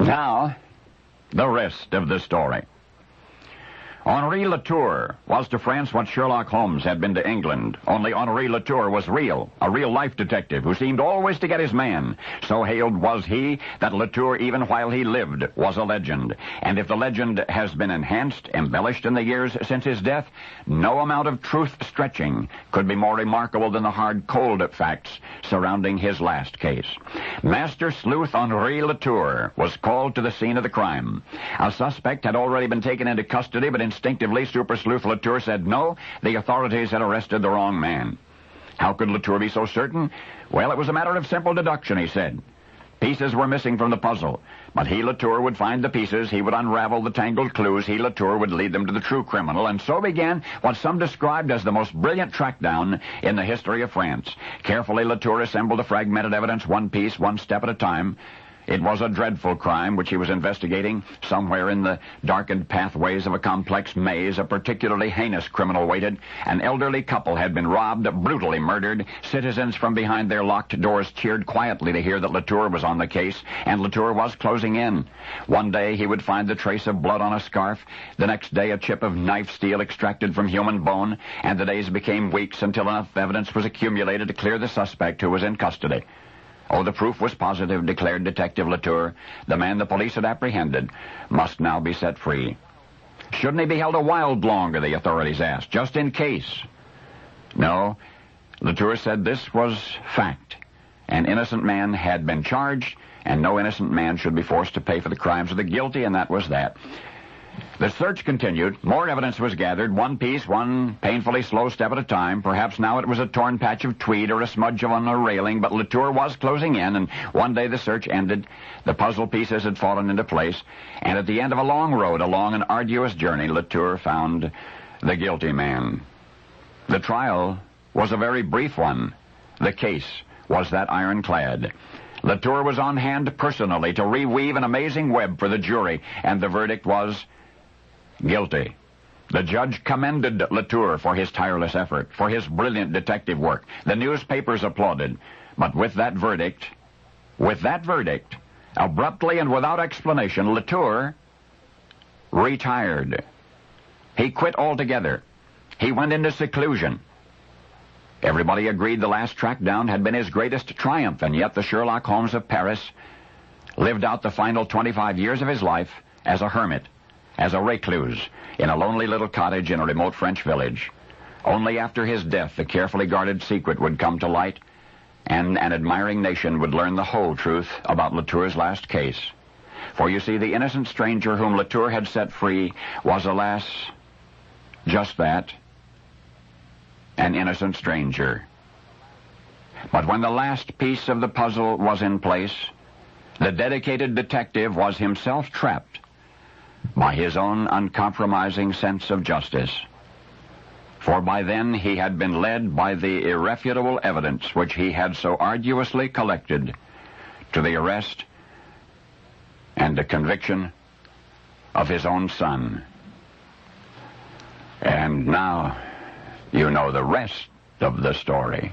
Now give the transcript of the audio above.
Now, the rest of the story. Henri Latour was to France what Sherlock Holmes had been to England, only Henri Latour was real, a real-life detective who seemed always to get his man. So hailed was he that Latour, even while he lived, was a legend. And if the legend has been enhanced, embellished in the years since his death, no amount of truth-stretching could be more remarkable than the hard, cold facts surrounding his last case. Master sleuth Henri Latour was called to the scene of the crime. A suspect had already been taken into custody, but instinctively, Super Sleuth Latour said no, the authorities had arrested the wrong man. How could Latour be so certain? Well, it was a matter of simple deduction, he said. Pieces were missing from the puzzle, but he, Latour, would find the pieces, he would unravel the tangled clues, he, Latour, would lead them to the true criminal, and so began what some described as the most brilliant trackdown in the history of France. Carefully, Latour assembled the fragmented evidence, one piece, one step at a time. It was a dreadful crime which he was investigating. Somewhere in the darkened pathways of a complex maze, a particularly heinous criminal waited. An elderly couple had been robbed, brutally murdered. Citizens from behind their locked doors cheered quietly to hear that Latour was on the case, and Latour was closing in. One day he would find the trace of blood on a scarf. The next day a chip of knife steel extracted from human bone, and the days became weeks until enough evidence was accumulated to clear the suspect who was in custody. Oh, the proof was positive, declared Detective Latour. The man the police had apprehended must now be set free. Shouldn't he be held a while longer, the authorities asked, just in case? No, Latour said this was fact. An innocent man had been charged, and no innocent man should be forced to pay for the crimes of the guilty, and that was that. The search continued. More evidence was gathered, one piece, one painfully slow step at a time. Perhaps now it was a torn patch of tweed or a smudge on a railing, but Latour was closing in, and one day the search ended. The puzzle pieces had fallen into place, and at the end of a long road, along an arduous journey, Latour found the guilty man. The trial was a very brief one. The case was that ironclad. Latour was on hand personally to reweave an amazing web for the jury, and the verdict was guilty. The judge commended Latour for his tireless effort, for his brilliant detective work. The newspapers applauded. But with that verdict, abruptly and without explanation, Latour retired. He quit altogether. He went into seclusion. Everybody agreed the last trackdown had been his greatest triumph, and yet the Sherlock Holmes of Paris lived out the final 25 years of his life as a hermit, as a recluse, in a lonely little cottage in a remote French village. Only after his death the carefully guarded secret would come to light, and an admiring nation would learn the whole truth about Latour's last case. For you see, the innocent stranger whom Latour had set free was, alas, just that, an innocent stranger. But when the last piece of the puzzle was in place, the dedicated detective was himself trapped by his own uncompromising sense of justice. For by then he had been led by the irrefutable evidence which he had so arduously collected to the arrest and the conviction of his own son. And now you know the rest of the story.